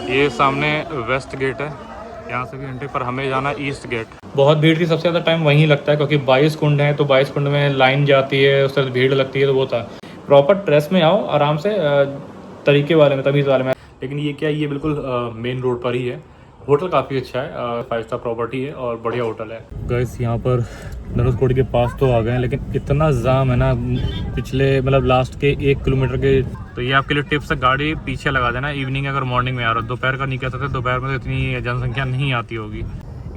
ये सामने waste gate है, यहाँ से भी एंट्री, पर हमें जाना ईस्ट गेट। बहुत भीड़ थी, सबसे ज़्यादा टाइम वहीं लगता है क्योंकि 22 कुंड हैं, तो 22 कुंड में लाइन जाती है, उससे भीड़ लगती है, तो वो था। प्रॉपर ड्रेस में आओ आराम से, तरीके वाले में, तमीज़ वाले में। लेकिन ये क्या है, ये बिल्कुल मेन रोड पर ही है। होटल काफ़ी अच्छा है, 5 स्टार प्रॉपर्टी है और बढ़िया होटल है। गाइस यहाँ पर धनुषकोडी के पास तो आ गए हैं, लेकिन इतना जाम है ना पिछले मतलब लास्ट के 1 किलोमीटर के। तो ये आपके लिए टिप्स है, गाड़ी पीछे लगा देना इवनिंग अगर मॉर्निंग में आ रहा हो। दोपहर का नहीं कह सकते, दोपहर में तो इतनी जनसंख्या नहीं आती होगी।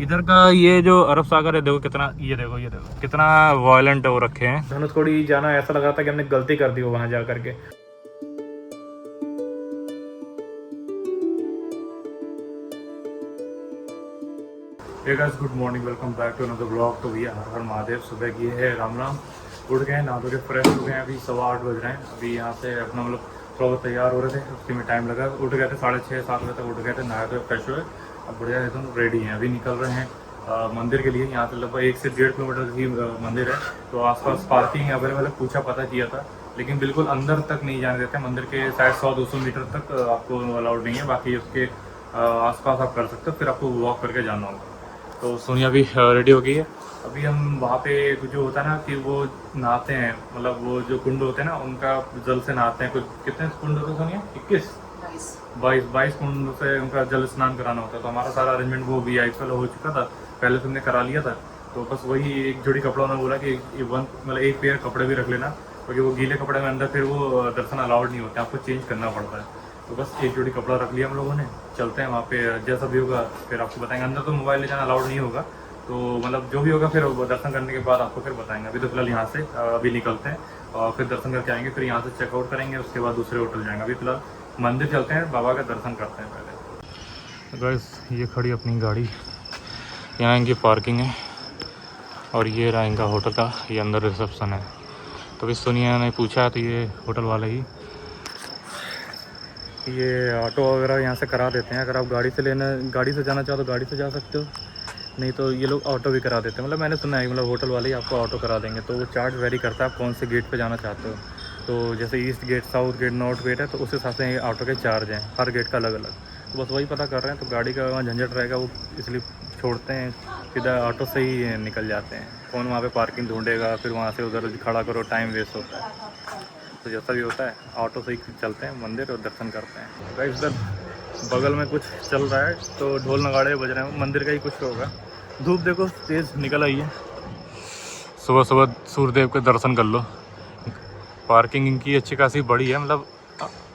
इधर का ये जो अरब सागर है, देखो कितना, ये देखो कितना वायलेंट वो रखे हैं। धनुषकोडी जाना ऐसा लगा था कि हमने गलती कर दी हो वहाँ जा करके। Hey guys, good morning, welcome back to another blog. तो भैया हर हर महादेव। सुबह की है, राम राम। उठ गए, नहा धो के फ्रेश हो गए हैं। अभी 8:15 बज रहे हैं। अभी यहाँ से अपना मतलब थोड़ा तैयार हो रहे थे, उसके में टाइम लगा। उठ गए थे 6:30-7 बजे तक उठ गए थे, नहाए धोए फ्रेश हुए। अब बढ़िया एकदम रेडी हैं, अभी निकल रहे हैं मंदिर के लिए। यहाँ से लगभग 1 से 1.5 किलोमीटर की मंदिर है, तो आसपास पार्किंग अवेलेबल है। पूछा पता किया था, लेकिन बिल्कुल अंदर तक नहीं जाने देते। मंदिर के शायद 100-200 मीटर तक आपको अलाउड नहीं है, बाकी उसके आसपास आप कर सकते हो, फिर आपको वॉक करके जाना होगा। तो सोनिया भी रेडी हो गई है। अभी हम वहाँ पे जो होता है ना कि वो नहाते हैं, मतलब वो जो कुंड होते हैं ना, उनका जल से नहाते हैं। कुछ कितने कुंड होते हैं सोनिया? 22 कुंड से उनका जल स्नान कराना होता है। तो हमारा सारा अरेंजमेंट वो VIP हो चुका था, पहले तुमने करा लिया था। तो बस वही एक जोड़ी कपड़ों ने बोला कि मतलब एक पेयर कपड़े भी रख लेना, क्योंकि वो गीले कपड़े में अंदर फिर वो दर्शन अलाउड नहीं होते, आपको चेंज करना पड़ता है। तो बस एक जोड़ी कपड़ा रख लिया हम लोगों ने। चलते हैं वहाँ पे, जैसा भी होगा फिर आपको बताएंगे। अंदर तो मोबाइल ले जाना अलाउड नहीं होगा, तो मतलब जो भी होगा फिर दर्शन करने के बाद आपको फिर बताएंगे। अभी तो फिलहाल यहाँ से अभी निकलते हैं और फिर दर्शन करके आएंगे, फिर यहाँ से चेकआउट करेंगे, उसके बाद दूसरे होटल जाएंगे। अभी फिलहाल मंदिर चलते हैं, बाबा का दर्शन करते हैं पहले। गाइस ये खड़ी अपनी गाड़ी, यहाँ इनकी पार्किंग है और ये रहा इनका होटल का, ये अंदर रिसेप्शन है। तो भी सोनिया ने पूछा, तो ये होटल वाले ही ये ऑटो वगैरह यहाँ से करा देते हैं। अगर आप गाड़ी से जाना चाहो तो गाड़ी से जा सकते हो, नहीं तो ये लोग ऑटो भी करा देते हैं। मतलब मैंने सुना है, मतलब होटल वाले ही आपको ऑटो करा देंगे। तो वो चार्ज वेरी करता है आप कौन से गेट पे जाना चाहते हो। तो जैसे east gate, south gate, north gate है, तो उस हिसाब से ऑटो के चार्ज हैं, हर गेट का अलग अलग। तो बस वही पता कर रहे हैं। तो गाड़ी का वहाँ झंझट रहेगा, वो इसलिए छोड़ते हैं, सीधा ऑटो से ही निकल जाते हैं। कौन वहाँ पर पार्किंग ढूंढेगा, फिर वहाँ से उधर खड़ा करो, टाइम वेस्ट होता है। तो जैसा भी होता है ऑटो से ही चलते हैं मंदिर और दर्शन करते हैं। गाइस इधर बगल में कुछ चल रहा है, तो ढोल नगाड़े बज रहे हैं, मंदिर का ही कुछ होगा। धूप देखो तेज़ निकल आई है। सुबह सुबह सूर्यदेव के दर्शन कर लो। पार्किंग इनकी अच्छी खासी बड़ी है, मतलब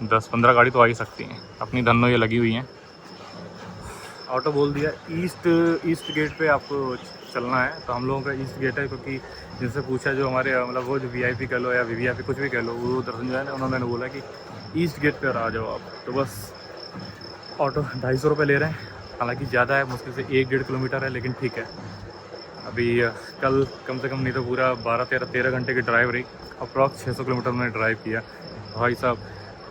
10-15 गाड़ी तो आ ही सकती हैं। अपनी धन्नो ये लगी हुई हैं। ऑटो बोल दिया ईस्ट गेट पे आपको चलना है, तो हम लोगों का ईस्ट गेट है, क्योंकि जिनसे पूछा, जो हमारे मतलब वो जो VIP कह लो या VVIP कुछ भी कह लो, वो दर्शन जो है ना, उन्होंने बोला कि ईस्ट गेट पर आ जाओ आप। तो बस ऑटो 250 रुपये ले रहे हैं, हालांकि ज़्यादा है, मुश्किल से 1-1.5 किलोमीटर है, लेकिन ठीक है। अभी कल कम से कम नहीं तो पूरा 12-13 घंटे की ड्राइव रही। अप्रॉक्स 600 किलोमीटर मैंने ड्राइव किया। भाई साहब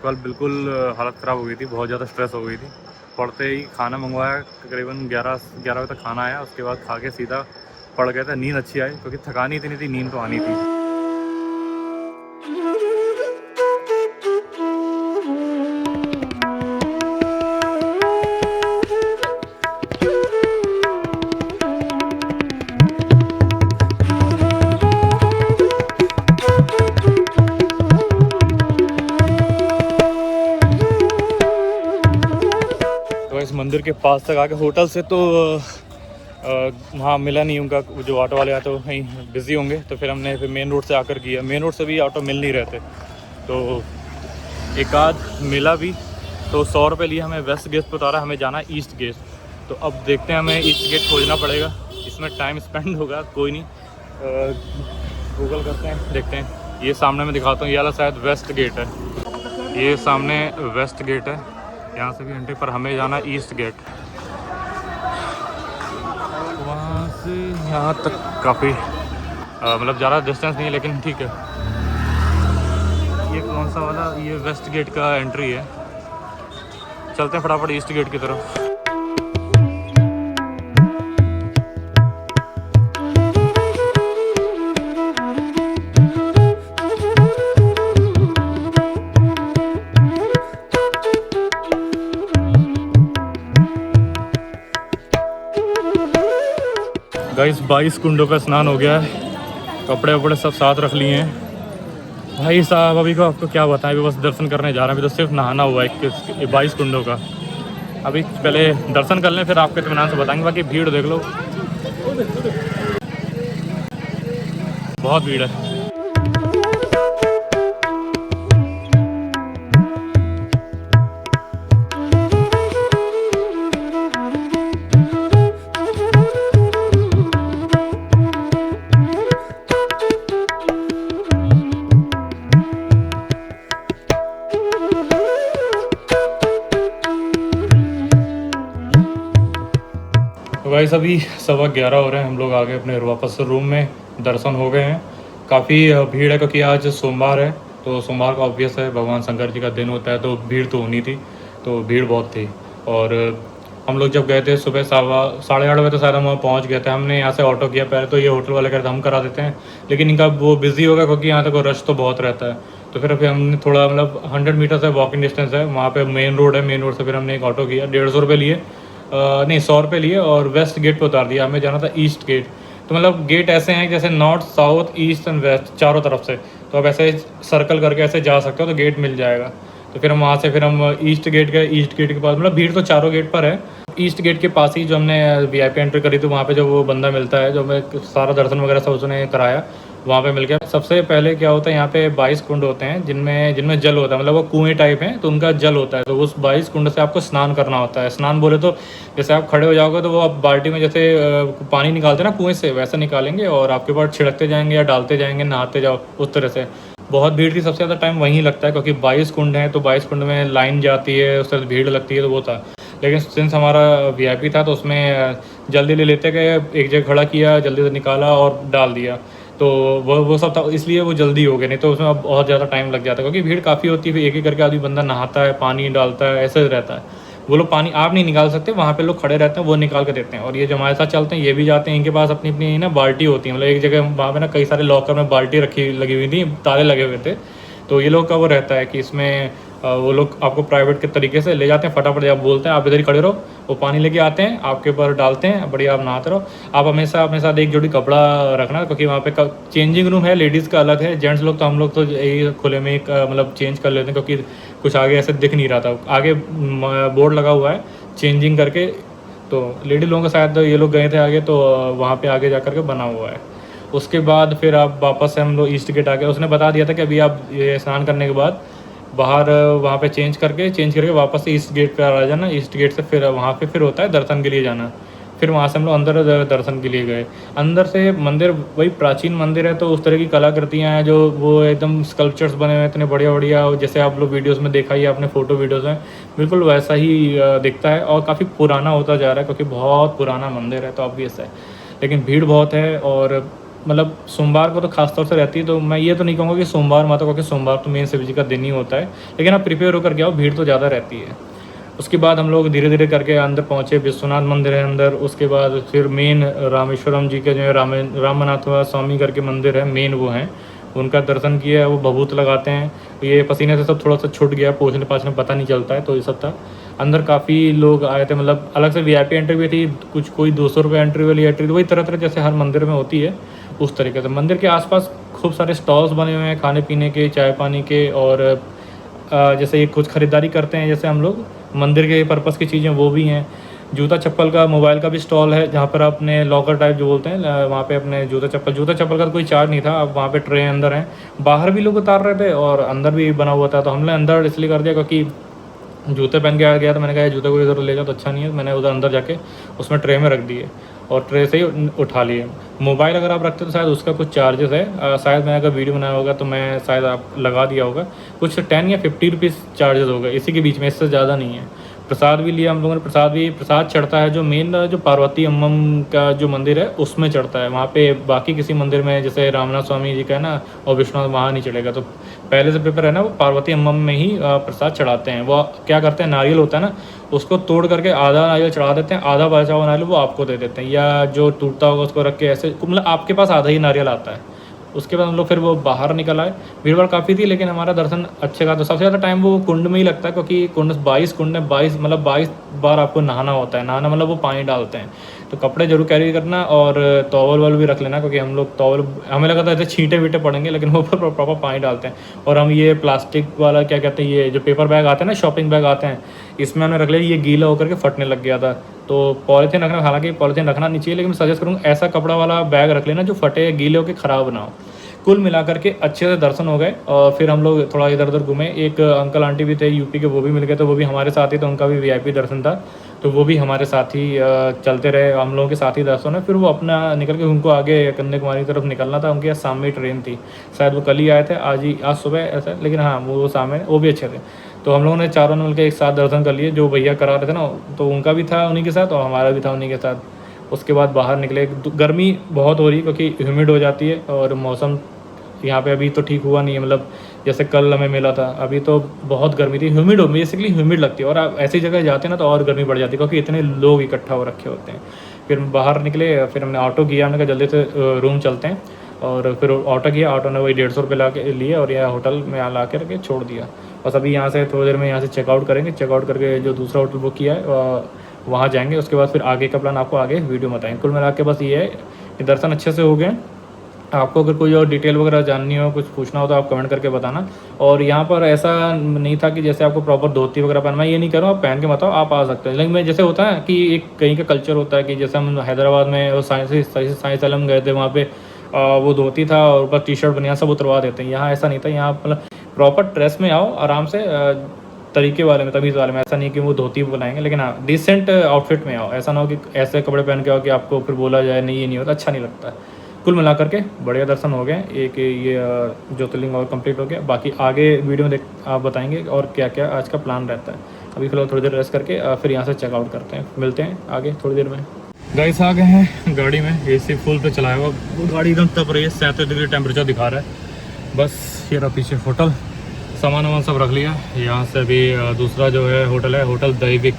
कल बिल्कुल हालत ख़राब हो गई थी, बहुत ज़्यादा स्ट्रेस हो गई थी। पढ़ते ही खाना मंगवाया, तकरीबन 11 बजे तक खाना आया, उसके बाद खा के सीधा पड़ गया था। नींद अच्छी आई, क्योंकि थकानी इतनी थी, नींद तो आनी थी। तो इस मंदिर के पास तक आके होटल से तो वहाँ मिला नहीं उनका, जो ऑटो वाले आए तो कहीं बिज़ी होंगे, तो फिर हमने मेन रोड से आकर किया। मेन रोड से भी ऑटो मिल नहीं रहे थे, तो एक आध मिला भी, तो 100 रुपये लिए हमें वेस्ट गेट पर उतारा। हमें जाना ईस्ट गेट, तो अब देखते हैं, हमें ईस्ट गेट खोजना पड़ेगा। इसमें टाइम स्पेंड होगा, कोई नहीं, गूगल करते हैं, देखते हैं। ये सामने मैं दिखाता हूँ, ये वाला शायद वेस्ट गेट है। ये सामने वेस्ट गेट है, यहाँ से भी एंट्री, पर हमें जाना ईस्ट गेट। वहाँ से यहाँ तक काफ़ी मतलब ज़्यादा डिस्टेंस नहीं है, लेकिन ठीक है। ये कौन सा वाला, ये वेस्ट गेट का एंट्री है। चलते हैं फटाफट ईस्ट गेट की तरफ। गाइस 22 कुंडों का स्नान हो गया है, कपड़े वपड़े सब साथ रख लिए हैं। भाई साहब अभी को आपको क्या बताएं, अभी बस दर्शन करने जा रहे हैं। अभी तो सिर्फ नहाना हुआ है 22 कुंडों का। अभी पहले दर्शन कर लें फिर आपके इत्मीनान से बताएंगे। बाकी भीड़ देख लो, बहुत भीड़ है। तो गाइस अभी 11:15 हो रहे हैं, हम लोग आ गए अपने वापस रूम में। दर्शन हो गए हैं। काफ़ी भीड़ है क्योंकि आज सोमवार है, तो सोमवार का ऑब्वियस है भगवान शंकर जी का दिन होता है, तो भीड़ तो होनी थी, तो भीड़ बहुत थी। और हम लोग जब गए थे सुबह 8:30 बजे तो शायद हम वहाँ पहुँच गए थे। हमने यहाँ से ऑटो किया, पहले तो ये होटल वाले कहते हम करा देते हैं, लेकिन इनका वो बिज़ी होगा क्योंकि यहाँ तक रश तो बहुत रहता है। तो फिर अभी हमने थोड़ा मतलब 100 मीटर से वॉकिंग डिस्टेंस है, वहाँ पे मेन रोड है, मेन रोड से फिर हमने एक ऑटो किया, 150 रुपये लिए, नहीं 100 रुपये लिए, और वेस्ट गेट पे उतार दिया। हमें जाना था ईस्ट गेट। तो मतलब गेट ऐसे हैं जैसे north south east and west चारों तरफ से, तो आप ऐसे सर्कल करके ऐसे जा सकते हो तो गेट मिल जाएगा। तो फिर हम वहाँ से फिर हम ईस्ट गेट गए। ईस्ट गेट के पास मतलब भीड़ तो चारों गेट पर है। ईस्ट गेट के पास ही जो हमने VIP एंट्री करी थी, वहाँ पे जो वो बंदा मिलता है जो हमें सारा दर्शन वगैरह सब उसने कराया, वहाँ पे मिल गया। सबसे पहले क्या होता है, यहाँ पे 22 कुंड होते हैं जिनमें जल होता है, मतलब वो कुएँ टाइप हैं तो उनका जल होता है। तो उस 22 कुंड से आपको स्नान करना होता है। स्नान बोले तो जैसे आप खड़े हो जाओगे तो वो आप बाल्टी में जैसे पानी निकालते हैं ना कुएँ से, वैसा निकालेंगे और आपके ऊपर छिड़कते जाएंगे या डालते जाएंगे, नहाते जाओ उस तरह से। बहुत भीड़ थी, सबसे ज़्यादा टाइम वहीं लगता है क्योंकि 22 कुंड हैं, तो 22 कुंड में लाइन जाती है, उस तरह भीड़ लगती है, तो वो था। लेकिन सिंस हमारा VIP था तो उसमें जल्दी ले लेते गए, एक जगह खड़ा किया, जल्दी से निकाला और डाल दिया, तो वो सब था, इसलिए वो जल्दी हो गया। नहीं तो उसमें अब बहुत ज़्यादा टाइम लग जाता है क्योंकि भीड़ काफ़ी होती है। फिर एक एक करके आदमी बंदा नहाता है, पानी डालता है, ऐसे रहता है। वो लोग पानी आप नहीं निकाल सकते, वहाँ पे लोग खड़े रहते हैं, वो निकाल के देते हैं। और ये जो हमारे साथ चलते हैं ये भी जाते हैं, इनके पास अपनी अपनी ना बाल्टी होती है। मतलब एक जगह वहाँ पे ना कई सारे लॉकर में बाल्टी रखी लगी हुई थी, ताले लगे हुए थे। तो ये लोग का वो रहता है कि इसमें वो लोग आपको प्राइवेट के तरीके से ले जाते हैं, फटाफट आप बोलते हैं आप इधर ही खड़े रहो, वो पानी लेके आते हैं, आपके ऊपर डालते हैं, बढ़िया आप नहाते रहो। आप हमेशा अपने साथ एक जोड़ी कपड़ा रखना क्योंकि वहाँ पे चेंजिंग रूम है, लेडीज़ का अलग है, जेंट्स लोग तो हम लोग तो यही खुले में एक मतलब चेंज कर लेते हैं क्योंकि कुछ आगे ऐसे दिख नहीं रहा था। आगे बोर्ड लगा हुआ है चेंजिंग करके, तो लेडी लोगों के साथ ये लोग गए थे आगे, तो वहाँ पर आगे जा कर के बना हुआ है। उसके बाद फिर आप वापस से हम लोग ईस्ट गेट आ गए। उसने बता दिया था कि अभी आप ये स्नान करने के बाद बाहर वहाँ पे चेंज करके वापस से ईस्ट गेट पे आ जाना। ईस्ट गेट से फिर वहाँ पे फिर होता है दर्शन के लिए जाना। फिर वहाँ से हम लोग अंदर दर्शन के लिए गए। अंदर से मंदिर वही प्राचीन मंदिर है, तो उस तरह की कलाकृतियाँ हैं जो वो एकदम स्कल्पचर्स बने हुए हैं इतने बढ़िया बढ़िया, जैसे आप लोग वीडियोज़ में देखा ही आपने, फ़ोटो वीडियोज़ में बिल्कुल वैसा ही दिखता है। और काफ़ी पुराना होता जा रहा है क्योंकि बहुत पुराना मंदिर है, तो ऑब्वियस है। लेकिन भीड़ बहुत है और मतलब सोमवार को तो खास तौर से रहती है। तो मैं ये तो नहीं कहूँगा कि सोमवार माता, क्योंकि सोमवार तो मेन शिव जी का दिन ही होता है, लेकिन आप प्रिपेयर होकर के आओ, भीड़ तो ज़्यादा रहती है। उसके बाद हम लोग धीरे धीरे करके अंदर पहुँचे, विश्वनाथ मंदिर है अंदर। उसके बाद फिर मेन रामेश्वरम जी के जो है रामनाथ स्वामी करके मंदिर है, मेन वो हैं, उनका दर्शन किया। वो भभूत लगाते हैं, ये पसीने से सब थोड़ा सा छूट गया, पोछने पाछने पता नहीं चलता है, तो ये सब था। अंदर काफ़ी लोग आए थे, मतलब अलग से VIP एंट्री भी थी, कुछ कोई 200 रुपये एंट्री वाली एंट्री, वही तरह तरह जैसे हर मंदिर में होती है उस तरीके से। मंदिर के आसपास खूब सारे स्टॉल्स बने हुए हैं खाने पीने के, चाय पानी के, और जैसे ये कुछ ख़रीदारी करते हैं जैसे हम लोग मंदिर के पर्पज़ की चीज़ें वो भी हैं। जूता चप्पल का, मोबाइल का भी स्टॉल है जहाँ पर अपने लॉकर टाइप जो बोलते हैं, वहाँ पे अपने जूता चप्पल का तो कोई चार्ज नहीं था। अब वहाँ पे ट्रे अंदर हैं, बाहर भी लोग उतार रहे थे और अंदर भी बना हुआ था, तो हमने अंदर इसलिए कर दिया क्योंकि जूते पहन के आ गया, तो मैंने कहा जूते को इधर ले जाओ तो अच्छा नहीं है। मैंने उधर अंदर जाके उसमें ट्रे में रख दिए और ट्रे से ही उठा लिए। मोबाइल अगर आप रखते हो तो शायद उसका कुछ चार्जेस है, शायद मैंने अगर वीडियो बनाया होगा तो मैं शायद आप लगा दिया होगा, कुछ 10 या 50 रुपीज़ चार्जेस होगा, इसी के बीच में, इससे ज़्यादा नहीं है। प्रसाद भी लिया हम लोगों ने। प्रसाद चढ़ता है जो मेन जो पार्वती अम्मम का जो मंदिर है उसमें चढ़ता है, वहाँ पे बाकी किसी मंदिर में जैसे रामनाथ स्वामी जी का है ना और विश्वनाथ, वहाँ नहीं चढ़ेगा। तो पहले से पेपर है ना, वो पार्वती अम्मम में ही प्रसाद चढ़ाते हैं। वो क्या करते हैं, नारियल होता है ना, उसको तोड़ करके आधा नारियल चढ़ा देते हैं, आधा बचा हुआ नारियल वो आपको दे देते हैं, या जो टूटता होगा उसको रख के ऐसे, मतलब आपके पास आधा ही नारियल आता है, उसके बाद हम लोग फिर वो बाहर निकल आए। भीड़-भाड़ काफ़ी थी लेकिन हमारा दर्शन अच्छे का, तो सबसे ज़्यादा टाइम वो कुंड में ही लगता है क्योंकि कुंड 22 कुंड है, 22 मतलब 22 बार आपको नहाना होता है। नहाना मतलब वो पानी डालते हैं, तो कपड़े ज़रूर कैरी करना और टॉवल भी रख लेना, क्योंकि हम लोग टॉवल, हमें लगा था ऐसे छींटे-वींटे पड़ेंगे लेकिन वो प्रॉपर पानी डालते हैं। और हम ये प्लास्टिक वाला क्या कहते हैं, ये जो पेपर बैग आते हैं ना, शॉपिंग बैग आते हैं, इसमें हमने रख लिया। ये गीला होकर के फटने लग गया था, तो पॉलीथीन रखना, हालांकि पॉलीथीन रखना नहीं चाहिए, लेकिन सजेस्ट करूँगा ऐसा कपड़ा वाला बैग रख लेना जो फटे गीले होकर ख़राब ना हो। कुल मिलाकर के अच्छे से दर्शन हो गए और फिर हम लोग थोड़ा इधर उधर घूमे। एक अंकल आंटी भी थे यूपी के, वो भी मिल गए, तो वो भी हमारे साथ ही, तो उनका भी वीआईपी दर्शन था, तो वो भी हमारे साथ ही चलते रहे, हम लोगों के साथ ही दर्शन है। फिर वो अपना निकल के, उनको आगे कन्याकुमारी की तरफ निकलना था, उनके यहाँ शाम में ट्रेन थी, शायद वो कल ही आए थे, आज सुबह ऐसा, लेकिन हाँ वो शाम वो भी अच्छे थे। तो हम लोगों ने चारों ने मिलकर एक साथ दर्शन कर लिए, जो भैया करा रहे थे ना, तो उनका भी था उन्हीं के साथ और हमारा भी था उन्हीं के साथ। उसके बाद बाहर निकले, गर्मी बहुत हो रही क्योंकि ह्यूमिड हो जाती है और मौसम यहाँ पे अभी तो ठीक हुआ नहीं है, मतलब जैसे कल हमें मिला था, अभी तो बहुत गर्मी थी, ह्यूमिड हो, बेसिकली ह्यूमिड लगती है। और आप ऐसी जगह जाते हैं ना तो और गर्मी बढ़ जाती है क्योंकि इतने लोग इकट्ठा हो रखे होते हैं। फिर बाहर निकले, फिर हमने ऑटो किया, हमने कहा जल्दी से रूम चलते हैं, और फिर ऑटो किया। ऑटो ने वही 150 रुपये ला के लिए और यह होटल में ला के रखे छोड़ दिया। बस अभी यहाँ से थोड़ी देर में यहाँ से चेकआउट करेंगे, चेकआउट करके जो दूसरा होटल बुक किया है वहाँ जाएंगे। उसके बाद फिर आगे का प्लान आपको आगे वीडियो में बताएंगे। कुल मिला के बस ये है कि दर्शन अच्छे से हो गए। आपको अगर कोई और डिटेल वगैरह जाननी हो, कुछ पूछना हो तो आप कमेंट करके बताना। और यहाँ पर ऐसा नहीं था कि जैसे आपको प्रॉपर धोती वगैरह पहनना, मैं ये नहीं कर रहा हूँ, आप पहन के बताओ, आप आ सकते हैं। लेकिन मैं जैसे होता है कि एक कहीं का कल्चर होता है कि जैसे हम हैदराबाद में साइंस अलम गए थे, वहाँ पे वो धोती था और ऊपर टी शर्ट बनियान सब उतरवा देते हैं। यहाँ ऐसा नहीं था, यहाँ मतलब प्रॉपर ड्रेस में आओ आराम से, तरीके वाले में, तमीज़ वाले में। ऐसा नहीं कि वो धोती बनाएंगे, लेकिन हाँ डिसेंट आउटफिट में आओ। ऐसा ना हो कि ऐसे कपड़े पहन के आओ कि आपको फिर बोला जाए नहीं ये नहीं होता, अच्छा नहीं लगता है। कुल मिलाकर के बढ़िया दर्शन हो गए, एक ये ज्योतिर्लिंग और कंप्लीट हो गया। बाकी आगे वीडियो में देख आप बताएंगे और क्या क्या आज का प्लान रहता है। अभी फिलहाल थोड़ी देर रेस्ट करके फिर यहाँ से चेकआउट करते हैं, मिलते हैं आगे थोड़ी देर में। गाइस आ गए हैं गाड़ी में, एसी फुल पे चलाया हुआ, गाड़ी एकदम तप रही है, 37 डिग्री टेम्परेचर दिखा रहा है। बस ये रहा पीछे होटल, सामान वामान सब रख लिया। यहाँ से अभी दूसरा जो है होटल है, होटल दैविक,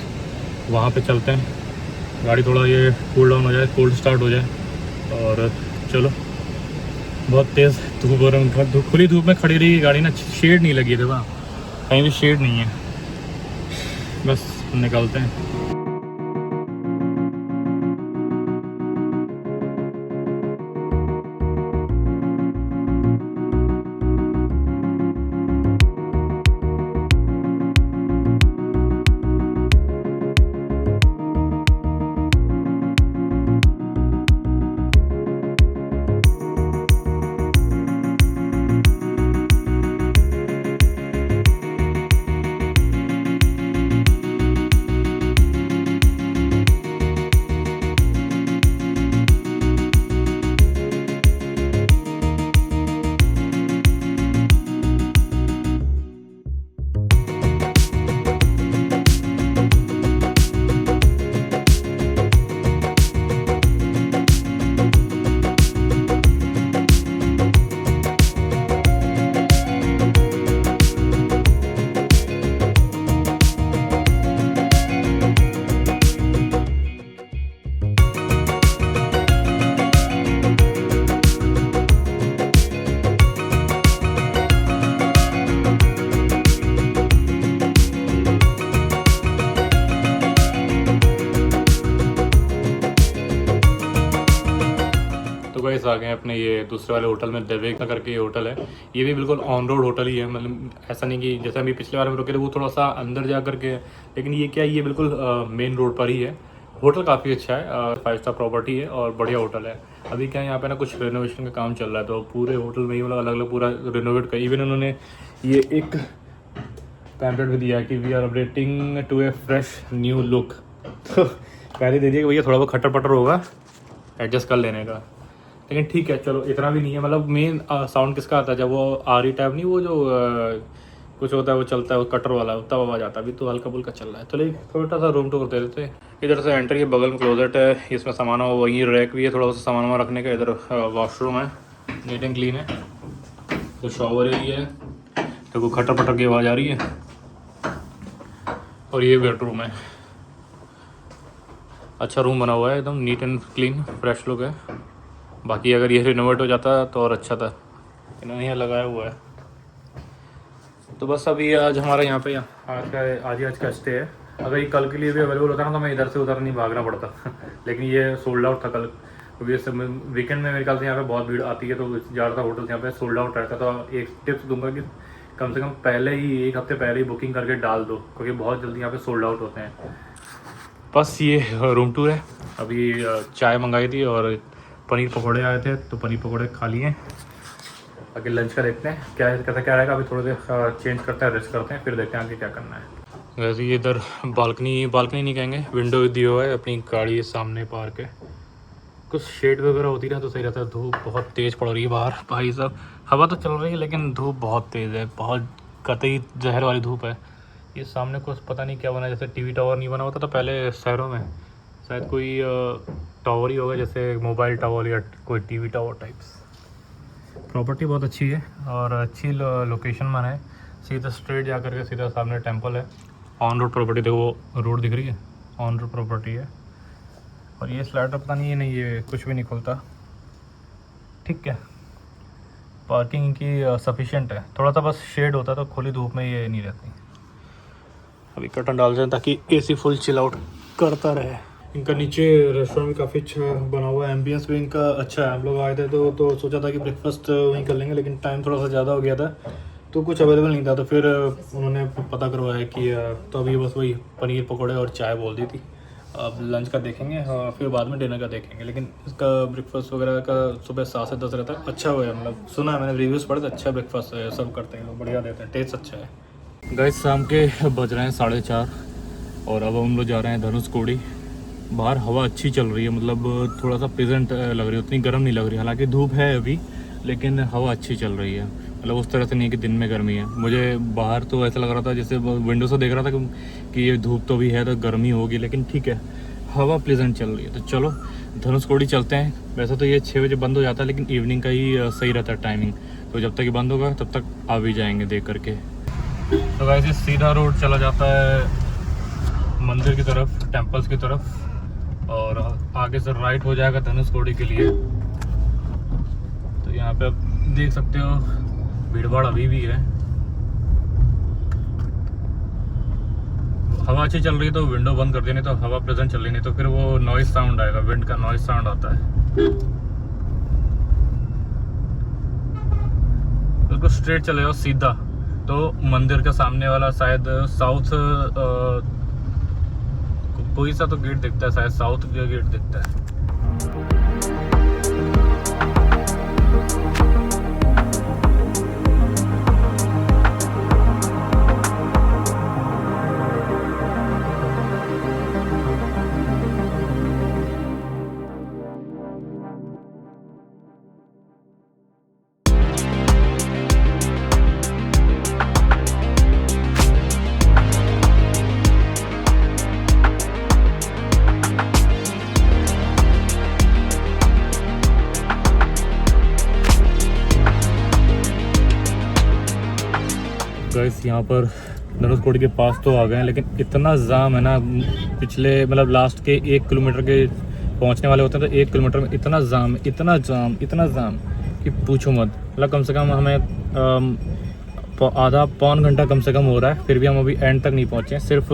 वहाँ पे चलते हैं। गाड़ी थोड़ा ये कूल डाउन हो जाए, कोल्ड स्टार्ट हो जाए और चलो। बहुत तेज़ धूप हो रहा है, खुली धूप में खड़ी रही गाड़ी ना, शेड नहीं लगी है, देखा कहीं भी शेड नहीं है। बस निकलते हैं। गाइस आ गए अपने ये दूसरे वाले होटल में, दैविक नगर के ये होटल है। ये भी बिल्कुल ऑन रोड होटल ही है, मतलब ऐसा नहीं कि जैसे अभी पिछले बार में रुके थे वो थोड़ा सा अंदर जा करके, लेकिन ये क्या, ये बिल्कुल मेन रोड पर ही है। होटल काफ़ी अच्छा है, 5 स्टार प्रॉपर्टी है और बढ़िया होटल है। अभी क्या यहाँ पे ना कुछ रिनोवेशन का काम चल रहा है, तो पूरे होटल में ही मतलब अलग अलग पूरा रिनोवेट कर, इवन उन्होंने ये एक पैम्पलेट भी दिया है कि we are updating to a fresh new look. तो पहले दे दिया कि भैया थोड़ा बहुत खट्टर पटर होगा, एडजस्ट कर लेने का, लेकिन ठीक है चलो, इतना भी नहीं है। मतलब मेन साउंड किसका आता है, जब वो आरी टाइप नहीं, वो जो कुछ होता है वो चलता है, वो कटर वाला, तब आवाज़ आता है। अभी तो हल्का फुल्का चल रहा है। चलो एक छोटा सा रूम टूर दे देते हैं। इधर से एंट्री, बगल में क्लोजेट है, इसमें सामान हो, वहीं रैक भी है थोड़ा सा सामान वामान रखने का। इधर वॉशरूम है, नीट एंड क्लीन है। तो शॉवर एरिया है, तो कोई खटर पटर की आवाज़ आ रही है। और ये बेडरूम है, अच्छा रूम बना हुआ है, एकदम neat and clean, fresh look है। बाकी अगर ये रिनोवेट हो जाता तो और अच्छा था, इन्होंने यहाँ लगाया हुआ है। तो बस अभी आज हमारा यहाँ पे आज का स्टे है। अगर ये कल के लिए भी अवेलेबल होता ना तो मैं इधर से उधर नहीं भागना पड़ता लेकिन ये सोल्ड आउट था कल, क्योंकि इस वीकेंड में मेरे ख्याल से यहाँ पे बहुत भीड़ आती है, तो ज़्यादातर होटल्स यहाँ पे सोल्ड आउट रहता है। तो एक टिप्स दूंगा कि कम से कम पहले ही 1 हफ्ते पहले ही बुकिंग करके डाल दो, क्योंकि बहुत जल्दी यहाँ पे सोल्ड आउट होते हैं। बस ये रूम टूर है। अभी चाय मंगाई थी और पनीर पकौड़े आए थे, तो पनीर पकौड़े खा लिए। आगे लंच का देखते हैं क्या रहेगा। अभी थोड़ी देर चेंज करते हैं, रेस्ट करते हैं, फिर देखते हैं आगे क्या करना है। वैसे ये इधर बालकनी नहीं कहेंगे, विंडो दिया हुआ है, अपनी गाड़ी सामने पार्क है। कुछ शेड वगैरह होती ना तो सही रहता है। धूप बहुत तेज़ पड़ रही है बाहर भाई साहब। हवा तो चल रही है लेकिन धूप बहुत तेज़ है, बहुत कतई जहर वाली धूप है। ये सामने कुछ पता नहीं क्या बना है, जैसे टीवी टावर नहीं बना होता था पहले शहरों में, शायद कोई टावर ही होगा, जैसे मोबाइल टावर या कोई टीवी टावर टाइप्स। प्रॉपर्टी बहुत अच्छी है और अच्छी लोकेशन में है। सीधा स्ट्रेट जा करके सीधा सामने टेंपल है। ऑन रोड प्रॉपर्टी, देखो वो रोड दिख रही है, ऑन रोड प्रॉपर्टी है। और ये स्लाइडर पता नहीं, ये कुछ भी नहीं खुलता, ठीक है। पार्किंग की सफिशिएंट है, थोड़ा सा बस शेड होता तो खुली धूप में ये नहीं रहती। अभी कर्टन डाल दें ताकि एसी फुल चिल आउट करता रहे। इनका नीचे रेस्टोरेंट काफ़ी अच्छा बना हुआ है, एम्बियंस भी इनका अच्छा है। हम लोग आए थे तो सोचा था कि ब्रेकफास्ट वहीं कर लेंगे, लेकिन टाइम थोड़ा सा ज़्यादा हो गया था तो कुछ अवेलेबल नहीं था। तो फिर उन्होंने पता करवाया कि तो अभी बस वही पनीर पकौड़े और चाय बोल दी थी। अब लंच का देखेंगे और फिर बाद में डिनर का देखेंगे। लेकिन इसका ब्रेकफास्ट वगैरह का सुबह 7 से 10 रहता है, अच्छा हुआ है। मतलब सुना है मैंने, रिव्यूज़ पढ़े थे, अच्छा ब्रेकफास्ट है, सर्व करते हैं लोग, बढ़िया देते हैं, टेस्ट अच्छा है। गाइस शाम के बज रहे हैं 4:30 और अब हम लोग जा रहे हैं धनुषकोडी। बाहर हवा अच्छी चल रही है, मतलब थोड़ा सा प्लेजेंट लग रही है, उतनी गर्म नहीं लग रही। हालांकि धूप है अभी लेकिन हवा अच्छी चल रही है। मतलब उस तरह से नहीं कि दिन में गर्मी है। मुझे बाहर तो ऐसा लग रहा था जैसे विंडो से देख रहा था कि ये धूप तो भी है तो गर्मी होगी, लेकिन ठीक है, हवा प्लेजेंट चल रही है। तो चलो धनुषकोडी चलते हैं। वैसे तो ये 6 बजे बंद हो जाता है, लेकिन इवनिंग का ही सही रहता है टाइमिंग, तो जब तक ये बंद होगा तब तक आ भी जाएंगे देख करके। तो वैसे सीधा रोड चला जाता है मंदिर की तरफ, टेम्पल्स की तरफ, और आगे से राइट हो जाएगा धनुषकोडी के लिए। तो यहाँ पे आप देख सकते हो भीड़ भाड़ अभी भी है। हवा अच्छी चल रही है तो विंडो बंद कर देनी, तो हवा प्लेजेंट चल रही, नहीं तो फिर वो नॉइज साउंड आएगा, विंड का नॉइज साउंड आता है। बिल्कुल स्ट्रेट चले जाओ सीधा तो मंदिर के सामने वाला शायद साउथ कोई सा तो गेट दिखता है, शायद साउथ गेट दिखता है। गाइस यहाँ पर धनुषकोडी के पास तो आ गए हैं, लेकिन इतना जाम है ना, पिछले मतलब लास्ट के 1 किलोमीटर के पहुँचने वाले होते हैं तो 1 किलोमीटर में इतना जाम कि पूछो मत। मतलब कम से कम हमें आधा पौन घंटा कम से कम हो रहा है, फिर भी हम अभी एंड तक नहीं पहुँचे हैं। सिर्फ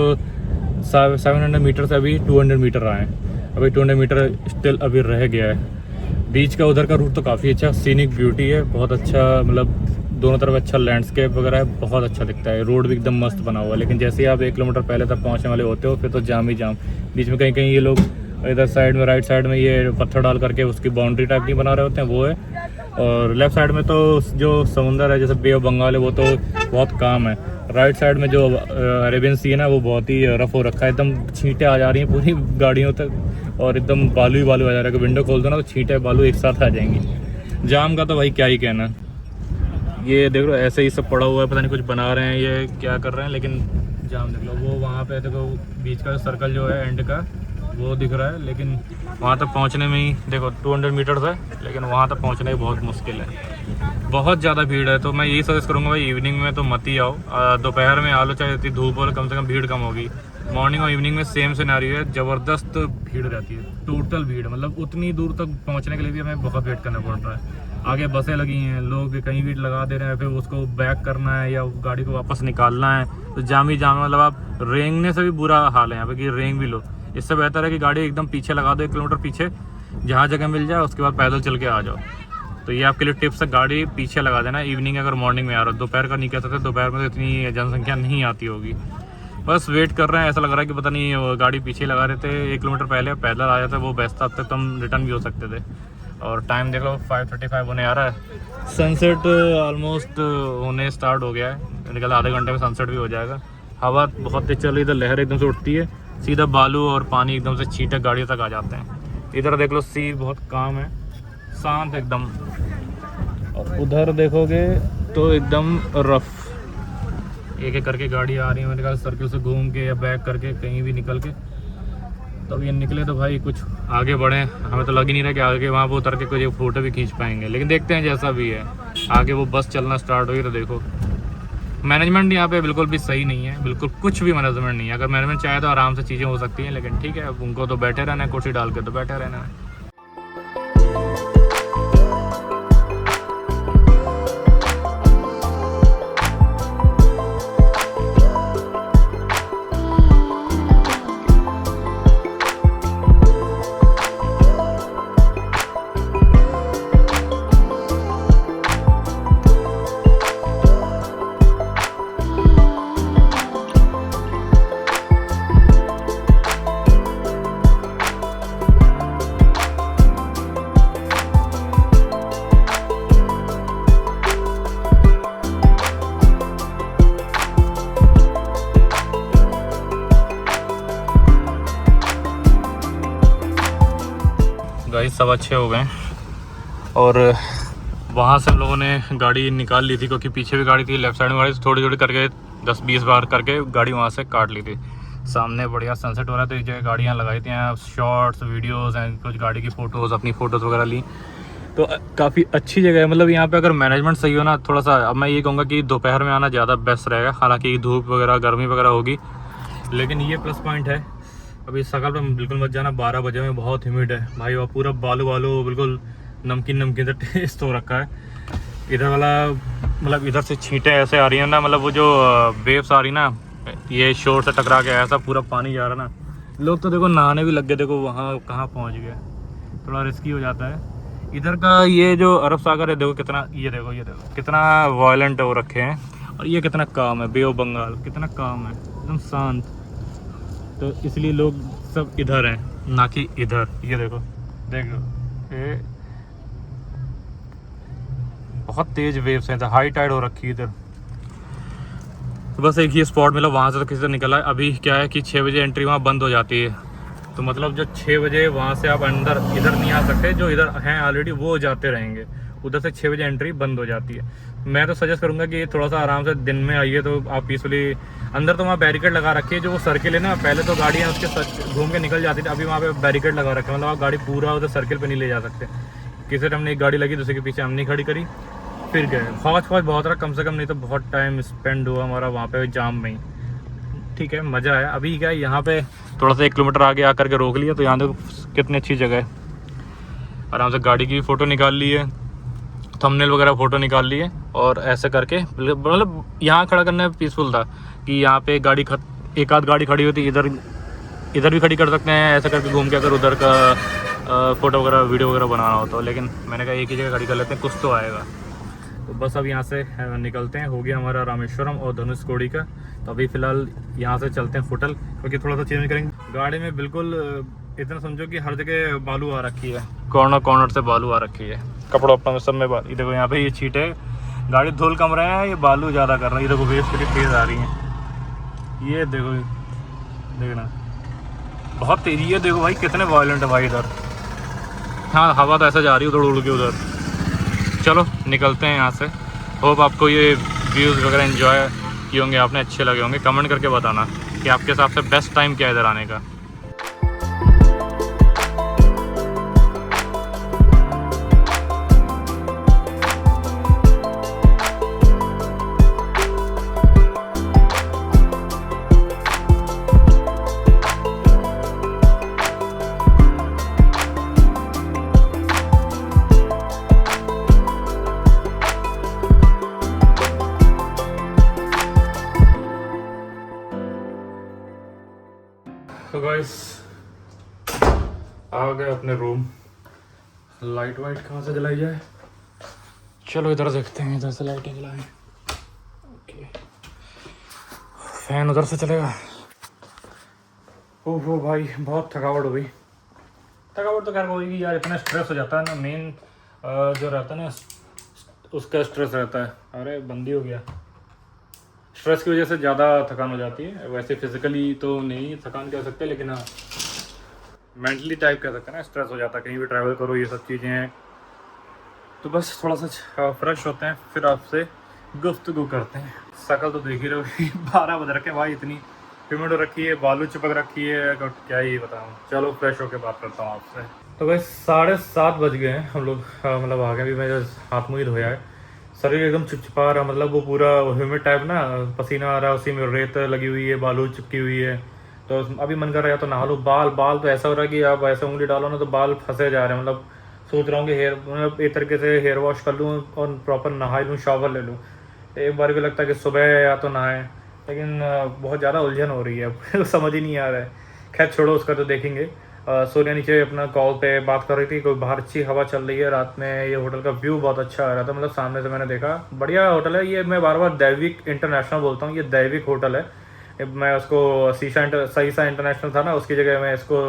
700 मीटर से अभी 200 मीटर आए हैं, अभी 200 मीटर स्टिल अभी रह गया है। बीच का उधर का रूट तो काफ़ी अच्छा, सीनिक ब्यूटी है, बहुत अच्छा, मतलब दोनों तरफ अच्छा लैंडस्केप वगैरह है, बहुत अच्छा दिखता है। रोड भी एकदम मस्त बना हुआ है, लेकिन जैसे ही आप 1 किलोमीटर पहले तक पहुंचने वाले होते हो फिर तो जाम ही जाम। बीच में कहीं कहीं ये लोग इधर साइड में, राइट साइड में ये पत्थर डाल करके उसकी बाउंड्री टाइप की बना रहे होते हैं, वो है। और लेफ्ट साइड में तो जो समुंदर है जैसे बे ऑफ बंगाल है, वो तो बहुत काम है। राइट साइड में जो अरेबियन सी है ना, वो बहुत ही रफ हो रखा है, एकदम छींटें आ जा रही हैं पूरी गाड़ियों तक, और एकदम बालू ही बालू आ जा रहा है। विंडो खोल दो ना तो छींटें बालू एक साथ आ जाएंगी। जाम का तो भाई क्या ही कहना। ये देख लो ऐसे ही सब पड़ा हुआ है, पता नहीं कुछ बना रहे हैं, ये क्या कर रहे हैं, लेकिन जाम देख लो। वो वहाँ पे देखो बीच का सर्कल जो है एंड का वो दिख रहा है, लेकिन वहाँ तक पहुँचने में ही देखो 200 मीटर्स है, लेकिन वहाँ तक पहुँचने में बहुत मुश्किल है, बहुत ज़्यादा भीड़ है। तो मैं यही सजेस्ट करूँगा भाई इवनिंग में तो मत ही आओ, दोपहर में आ लो, चाहे इतनी धूप हो, कम से कम भीड़ कम होगी। मॉर्निंग और इवनिंग में सेम सिनेरियो है, ज़बरदस्त भीड़ रहती है, टोटल भीड़। मतलब उतनी दूर तक पहुँचने के लिए भी हमें बहुत वेट करना पड़ रहा है। आगे बसें लगी हैं, लोग कहीं भी लगा दे रहे हैं, फिर उसको बैक करना है या गाड़ी को वापस निकालना है तो जाम ही जाम है। मतलब आप रेंगने से भी बुरा हाल है यहाँ पे कि रेंग भी लो। इससे बेहतर है कि गाड़ी एकदम पीछे लगा दो, 1 किलोमीटर पीछे, जहाँ जगह मिल जाए उसके बाद पैदल चल के आ जाओ। तो ये आपके लिए टिप्स है, गाड़ी पीछे लगा देना इवनिंग अगर मॉर्निंग में आ रहा हो। दोपहर का नहीं कह सकते, दोपहर में तो इतनी जनसंख्या नहीं आती होगी। बस वेट कर रहे हैं, ऐसा लग रहा है कि पता नहीं वो गाड़ी पीछे लगा रहे थे। 1 किलोमीटर पहले पैदल आ जाता, वो बेस्ट था, अब तक तो हम रिटर्न भी हो सकते थे। और टाइम देख लो 5:35 होने आ रहा है। सनसेट ऑलमोस्ट होने स्टार्ट हो गया है, मेरे ख्याल आधे घंटे में सनसेट भी हो जाएगा। हवा बहुत तेज चल रही है, इधर लहर एकदम से उठती है, सीधा बालू और पानी एकदम से छींटे गाड़ियों तक आ जाते हैं। इधर देख लो सी बहुत काम है, शांत एकदम। और उधर देखोगे तो एकदम रफ, एक एक करके गाड़ी आ रही है, मेरे ख्याल सर्किल से घूम के या बैक करके कहीं भी निकल के। तो अब ये निकले तो भाई कुछ आगे बढ़े, हमें तो लग ही नहीं रहा कि आगे वहाँ पर उतर के कुछ फ़ोटो भी खींच पाएंगे, लेकिन देखते हैं जैसा भी है। आगे वो बस चलना स्टार्ट हुई तो देखो मैनेजमेंट यहाँ पे बिल्कुल भी सही नहीं है, बिल्कुल कुछ भी मैनेजमेंट नहीं है। अगर मैनेजमेंट चाहे तो आराम से चीज़ें हो सकती हैं, लेकिन ठीक है, अब उनको तो बैठे रहना है, कुर्सी डाल के तो बैठे रहना है। गाइस 6:15 हो गए और वहाँ से हम लोगों ने गाड़ी निकाल ली थी, क्योंकि पीछे भी गाड़ी थी, लेफ्ट साइड में गाड़ी, थोड़ी थोड़ी करके 10-20 बार करके गाड़ी वहाँ से काट ली थी। सामने बढ़िया सनसेट हो रहा था, तो ये जगह गाड़ियाँ लगाई थी, शॉर्ट्स वीडियोज़ एंड कुछ गाड़ी की फ़ोटोज़, अपनी फ़ोटोज़ वगैरह ली। तो काफ़ी अच्छी जगह है। मतलब यहाँ पे अगर मैनेजमेंट सही हो ना, थोड़ा सा, अब मैं ये कहूँगा कि दोपहर में आना ज़्यादा बेस्ट रहेगा, हालांकि धूप वगैरह गर्मी वगैरह होगी, लेकिन ये प्लस पॉइंट है। अभी सकाल पर बिल्कुल मत जाना, 12 बजे में बहुत ह्यूमिड है भाई, वह पूरा बालू बालू बिल्कुल नमकीन नमकीन से टेस्ट हो रखा है। इधर वाला मतलब इधर से छींटे ऐसे आ रही हैं ना, मतलब वो जो वेव्स आ रही ना, ये शोर से टकरा के ऐसा पूरा पानी जा रहा ना, लोग तो देखो नहाने भी लग गए, देखो वहाँ कहाँ पहुँच गए, थोड़ा रिस्की हो जाता है। इधर का ये जो अरब सागर है, देखो कितना, ये देखो कितना वायलेंट हो रखे हैं, और ये कितना काम है, बे ऑफ बंगाल कितना काम है, एकदम शांत। तो इसलिए लोग सब इधर हैं ना कि इधर। ये देखो ये बहुत तेज वेव्स हैं, हाई टाइड हो रखी है इधर। तो बस एक ही स्पॉट मिला, वहाँ से तो किसी से निकला है। अभी क्या है कि 6 बजे एंट्री वहाँ बंद हो जाती है, तो मतलब जो 6 बजे वहाँ से आप अंदर इधर नहीं आ सकते, जो इधर हैं ऑलरेडी वो जाते रहेंगे, उधर से 6 बजे एंट्री बंद हो जाती है। मैं तो सजेस्ट करूँगा कि थोड़ा सा आराम से दिन में आइए, तो आप पीसफुली अंदर। तो वहाँ बैरिकेड लगा रखी है, जो वो सर्किल है ना, पहले तो गाड़ियाँ उसके घूम के निकल जाती थी, अभी वहाँ पे बैरिकेड लगा रखे हैं, मतलब आप गाड़ी पूरा उधर सर्किल पे नहीं ले जा सकते। किसी टाइम एक गाड़ी लगी, दूसरे के पीछे हमने खड़ी करी, फिर गए। फौज बहुत रहा, कम से कम नहीं तो बहुत टाइम स्पेंड हुआ हमारा वहाँ पे जाम में ही। ठीक है, मज़ा आया। अभी क्या है, यहाँ पे थोड़ा सा 1 किलोमीटर आगे आकर के रोक लिया, तो यहाँ देखो कितनी अच्छी जगह है, आराम से गाड़ी की फ़ोटो निकाल ली है, थंबनेल वगैरह फ़ोटो निकाल ली है, और ऐसे करके मतलब यहाँ खड़ा करने में पीसफुल था कि यहाँ पे गाड़ी एक आध गाड़ी खड़ी होती, इधर भी खड़ी कर सकते हैं, ऐसा करके घूम के अगर उधर का फ़ोटो वगैरह वीडियो वगैरह बनाना हो तो। लेकिन मैंने कहा एक ही जगह खड़ी कर लेते हैं, कुछ तो आएगा। तो बस अब यहाँ से निकलते हैं, हो गया हमारा रामेश्वरम और धनुषकोडी का। तो अभी फ़िलहाल यहाँ से चलते हैं होटल, क्योंकि थोड़ा सा चेंज करेंगे। गाड़ी में बिल्कुल इतना समझो कि हर जगह बालू आ रखी है, कॉर्नर से बालू आ रखी है, कपड़ों अपना सब में बालू। देखो यहाँ पे ये छींटे, गाड़ी धूल कम रहे हैं, ये बालू ज़्यादा कर रहा है। ये देखो वेव्स कितनी तेज़ आ रही हैं, ये देखना बहुत तेज़। ये देखो भाई कितने वायलेंट है भाई इधर। हाँ, हवा तो ऐसा जा रही है उधर उड़ के उधर। चलो निकलते हैं यहाँ से। होप आपको ये व्यूज़ वगैरह एंजॉय किए होंगे, आपने अच्छे लगे होंगे। कमेंट करके बताना कि आपके हिसाब से बेस्ट टाइम क्या है इधर आने का। आ गए अपने रूम। लाइट वाइट कहाँ से जलाई जाए, चलो इधर देखते हैं, इधर से लाइटें जलाएं। ओके, फैन उधर से चलेगा। ओहो भाई बहुत थकावट हो गई। थकावट तो खैर होगी यार, इतना स्ट्रेस हो जाता है ना, मेन जो रहता है ना उसका स्ट्रेस रहता है। अरे बंदी हो गया, स्ट्रेस की वजह से ज़्यादा थकान हो जाती है। वैसे फिजिकली तो नहीं थकान कह सकते, लेकिन हाँ मेंटली टाइप कह सकते हैं ना, स्ट्रेस हो जाता है। कहीं भी ट्रैवल करो ये सब चीज़ें हैं, तो बस थोड़ा सा फ्रेश होते हैं, फिर आपसे गुफ्तगू करते हैं। शकल तो देख ही रहे हो 12 बज रखे भाई, इतनी ह्यूमिड रखी है, बालू चिपक रखी है, क्या ही बताऊँ। चलो फ्रेश होके बात करता हूँ आपसे। तो भाई 7:30 बज गए हैं हम लोग, मतलब आ गए। भी मैं हाथ मुँह धोया है, शरीर एकदम चिपचिपा रहा, मतलब वो पूरा ह्यूमिड टाइप ना, पसीना आ रहा है, उसी में रेत लगी हुई है, बालू चिपकी हुई है। तो अभी मन कर रहा है तो नहा लो। बाल तो ऐसा हो रहा है कि आप ऐसे उंगली डालो ना तो बाल फंसे जा रहे हैं। मतलब सोच रहा हूँ कि हेयर मतलब एक तरीके से हेयर वॉश कर लूँ और प्रॉपर नहा लूँ, शावर ले लूँ। एक बार भी लगता है कि सुबह या तो नहाएं, लेकिन बहुत ज़्यादा उलझन हो रही है समझ ही नहीं आ रहा है। खैर छोड़ो, उसका तो देखेंगे। सोनिया नीचे अपना कॉल पे बात कर रही थी, कोई बाहर अच्छी हवा चल रही है रात में। ये होटल का व्यू बहुत अच्छा आ रहा था, मतलब सामने से मैंने देखा, बढ़िया होटल है ये। मैं बार बार दैविक इंटरनेशनल बोलता हूँ, ये दैविक होटल है। मैं उसको सईसा इंटरनेशनल था ना, उसकी जगह मैं इसको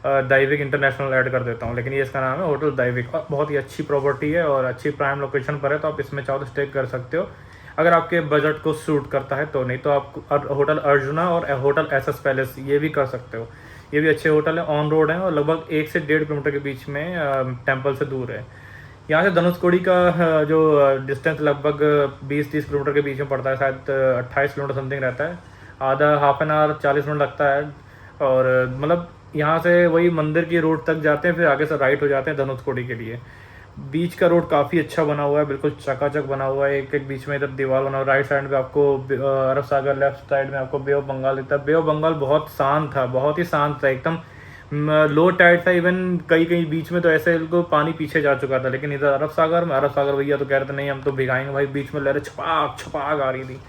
दैविक इंटरनेशनल ऐड कर देता हूँ, लेकिन ये इसका नाम है होटल दैविक। और बहुत ही अच्छी प्रॉपर्टी है और अच्छी प्राइम लोकेशन पर है, तो आप इसमें चाहो तो स्टे कर सकते हो अगर आपके बजट को सूट करता है। तो नहीं तो आप होटल अर्जुना और होटल एसएस पैलेस ये भी कर सकते हो। ये भी अच्छे होटल है, ऑन रोड है और लगभग 1 से 1.5 किलोमीटर के बीच में टेम्पल से दूर है। यहाँ से धनुषकोडी का जो डिस्टेंस लगभग 20-30 किलोमीटर के बीच में पड़ता है, शायद 28 किलोमीटर समथिंग रहता है। आधा हाफ एन आवर 40 मिनट लगता है। और मतलब यहाँ से वही मंदिर की रोड तक जाते हैं, फिर आगे से राइट हो जाते हैं धनुषकोडी के लिए। बीच का रोड काफ़ी अच्छा बना हुआ है, बिल्कुल चकाचक बना हुआ है। एक एक बीच में इधर दीवार बना हुआ है। राइट साइड में आपको अरब सागर, लेफ्ट साइड में आपको बे ऑफ बंगाल दिखता है। बे ऑफ बंगाल बहुत शांत था, बहुत ही शांत था, एकदम लो टाइड था। इवन कहीं कहीं बीच में तो ऐसे को पानी पीछे जा चुका था, लेकिन इधर अरब सागर भैया तो कह रहे थे नहीं हम तो भिगाएंगे भाई। बीच में लहरें छपाक छपाक आ रही थी।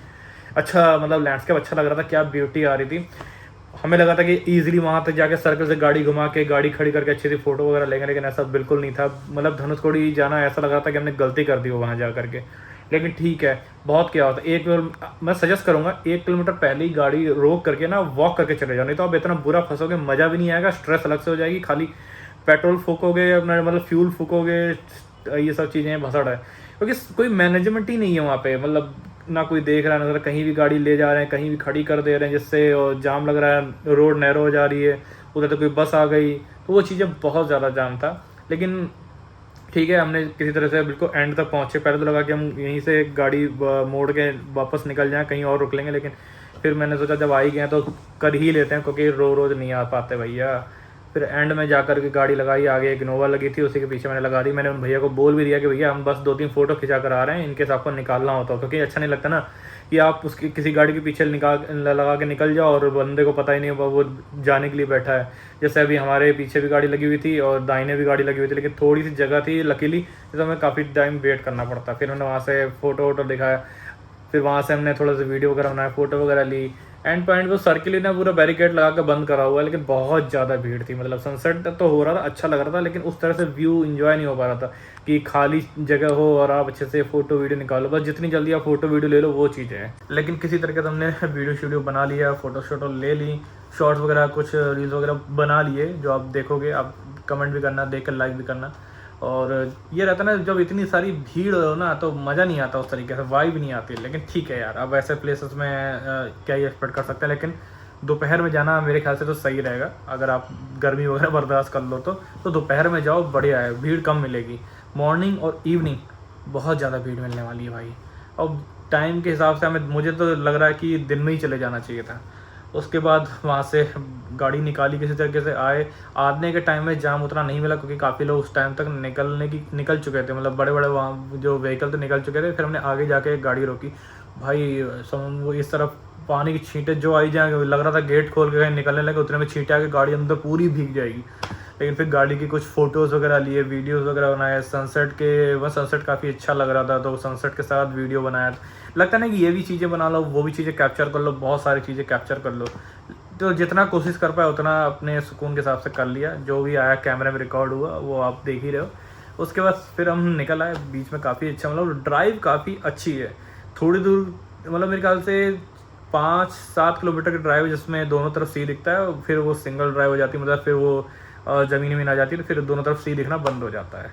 अच्छा मतलब लैंडस्केप अच्छा लग रहा था, क्या ब्यूटी आ रही थी। हमें लगा था कि इजीली वहाँ तक जाके सर्कल से गाड़ी घुमा के गाड़ी खड़ी करके अच्छी सी फोटो वगैरह लेंगे, लेकिन ऐसा बिल्कुल नहीं था। मतलब धनुषकोडी जाना ऐसा लग रहा था कि हमने गलती कर दी हो वहाँ जा करके। लेकिन ठीक है, बहुत क्या होता है। मैं सजेस्ट करूँगा 1 किलोमीटर पहले ही गाड़ी रोक करके ना वॉक करके चले जाओ, नहीं तो आप इतना बुरा फंसोगे, मज़ा भी नहीं आएगा, स्ट्रेस अलग से हो जाएगी। खाली पेट्रोल फूकोगे, अपना मतलब फ्यूल फूकोगे, ये सब चीज़ें भसड़ है। क्योंकि कोई मैनेजमेंट ही नहीं है वहाँ पे, मतलब ना कोई देख रहा है, ना कहीं भी गाड़ी ले जा रहे हैं, कहीं भी खड़ी कर दे रहे हैं, जिससे जाम लग रहा है, रोड नैरो हो जा रही है। उधर तो कोई बस आ गई, तो वो चीज़ें बहुत ज़्यादा जाम था। लेकिन ठीक है, हमने किसी तरह से बिल्कुल एंड तक पहुँचे। पहले तो लगा कि हम यहीं से गाड़ी मोड़ के वापस निकल जाएँ, कहीं और रुक लेंगे, लेकिन फिर मैंने सोचा जब आ ही गए तो कर ही लेते हैं, क्योंकि रोज़ नहीं आ पाते भैया। फिर एंड में जाकर के गाड़ी लगाई, आगे एक इनोवा लगी थी, उसी के पीछे मैंने लगा दी। मैंने उन भैया को बोल भी दिया कि भैया हम बस 2-3 फ़ोटो खिंचा कर आ रहे हैं, इनकेस आपको निकालना होता हो, क्योंकि अच्छा नहीं लगता ना कि आप उसकी किसी गाड़ी के पीछे लगा के निकल जाओ और बंदे को पता ही नहीं होगा वो जाने के लिए बैठा है। जैसे अभी हमारे पीछे भी गाड़ी लगी हुई थी और दाहिने भी गाड़ी लगी हुई थी, लेकिन थोड़ी सी जगह थी लकीली, तो हमें काफ़ी टाइम वेट करना पड़ता। फिर उन्होंने वहाँ से फ़ोटो वोटो दिखाया, फिर वहाँ से हमने थोड़ा सा वीडियो वगैरह बनाया, फ़ोटो वगैरह ली। एंड पॉइंट वो सर्किल ही ना पूरा बैरिकेड लगा के बंद करा हुआ है, लेकिन बहुत ज़्यादा भीड़ थी। मतलब सनसेट तो हो रहा था, अच्छा लग रहा था, लेकिन उस तरह से व्यू एंजॉय नहीं हो पा रहा था कि खाली जगह हो और आप अच्छे से फ़ोटो वीडियो निकालो। बस जितनी जल्दी आप फ़ोटो वीडियो ले लो वो चीज़ें हैं। लेकिन किसी तरीके से हमने वीडियो शीडियो बना लिया, फ़ोटो शोटो ले ली, शॉर्ट्स वगैरह कुछ रील्स वगैरह बना लिए, जो आप देखोगे। आप कमेंट भी करना, देख कर लाइक भी करना। और ये रहता ना, जब इतनी सारी भीड़ हो ना तो मज़ा नहीं आता, उस तरीके से वाइब नहीं आती। लेकिन ठीक है यार, अब ऐसे प्लेसेस में क्या ही एक्सपेक्ट कर सकते हैं। लेकिन दोपहर में जाना मेरे ख्याल से तो सही रहेगा, अगर आप गर्मी वगैरह बर्दाश्त कर लो तो दोपहर में जाओ, बढ़िया है, भीड़ कम मिलेगी। मॉर्निंग और इवनिंग बहुत ज़्यादा भीड़ मिलने वाली है भाई। और टाइम के हिसाब से मुझे तो लग रहा है कि दिन में ही चले जाना चाहिए था। उसके बाद वहाँ से गाड़ी निकाली, किसी तरीके से आने के टाइम में जाम उतना नहीं मिला, क्योंकि काफ़ी लोग उस टाइम तक निकल चुके थे। मतलब बड़े बड़े वहाँ जो व्हीकल तो निकल चुके थे। फिर हमने आगे जाके एक गाड़ी रोकी भाई, वो इस तरफ पानी की छींटें जो आई जाएंगे, लग रहा था गेट खोल के कहीं निकलने लगे, उतने में छींटे आके गाड़ी अंदर पूरी भीग जाएगी। लेकिन फिर गाड़ी की कुछ फ़ोटोज़ वगैरह लिए, वीडियोज़ वगैरह बनाए। सनसेट काफ़ी अच्छा लग रहा था, तो सनसेट के साथ वीडियो बनाया। लगता नहीं कि ये भी चीज़ें बना लो, वो भी चीज़ें कैप्चर कर लो, बहुत सारी चीज़ें कैप्चर कर लो। तो जितना कोशिश कर पाया उतना अपने सुकून के हिसाब से कर लिया, जो भी आया कैमरे में रिकॉर्ड हुआ वो आप देख ही रहे हो। उसके बाद फिर हम निकल आए, बीच में काफ़ी अच्छा मतलब ड्राइव काफ़ी अच्छी है। थोड़ी दूर मतलब मेरे ख्याल से 5-7 किलोमीटर की ड्राइव जिसमें दोनों तरफ सी दिखता है, फिर वो सिंगल ड्राइव हो जाती है, मतलब फिर वो ज़मीन में आ जाती है, तो फिर दोनों तरफ सी दिखना बंद हो जाता है।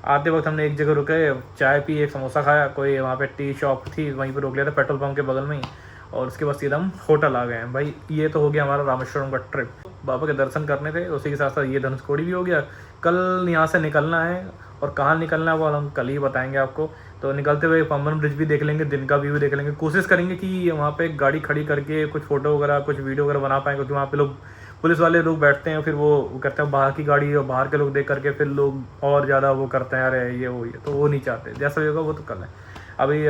आते वक्त हमने एक जगह रुके, चाय पी, एक समोसा खाया, कोई वहाँ पे टी शॉप थी वहीं पर रोक लिया था पेट्रोल पंप के बगल में ही, और उसके बाद सीधा हम होटल आ गए हैं। भाई ये तो हो गया हमारा रामेश्वरम का ट्रिप। बाबा के दर्शन करने थे, उसी के साथ साथ ये धनुषकोडी भी हो गया। कल यहाँ से निकलना है, और कहाँ निकलना है वो हम कल ही बताएंगे आपको। तो निकलते हुए पंबन ब्रिज भी देख लेंगे, दिन का व्यू देख लेंगे, कोशिश करेंगे कि वहाँ पे गाड़ी खड़ी करके कुछ फ़ोटो वगैरह कुछ वीडियो वगैरह बना पाएँ, क्योंकि वहाँ पे लोग पुलिस वाले लोग बैठते हैं, फिर वो करते हैं बाहर की गाड़ी और बाहर के लोग देख करके फिर लोग और ज़्यादा वो करते हैं, अरे ये वो ये, तो वो नहीं चाहते। जैसा भी होगा वो तो कल है। अभी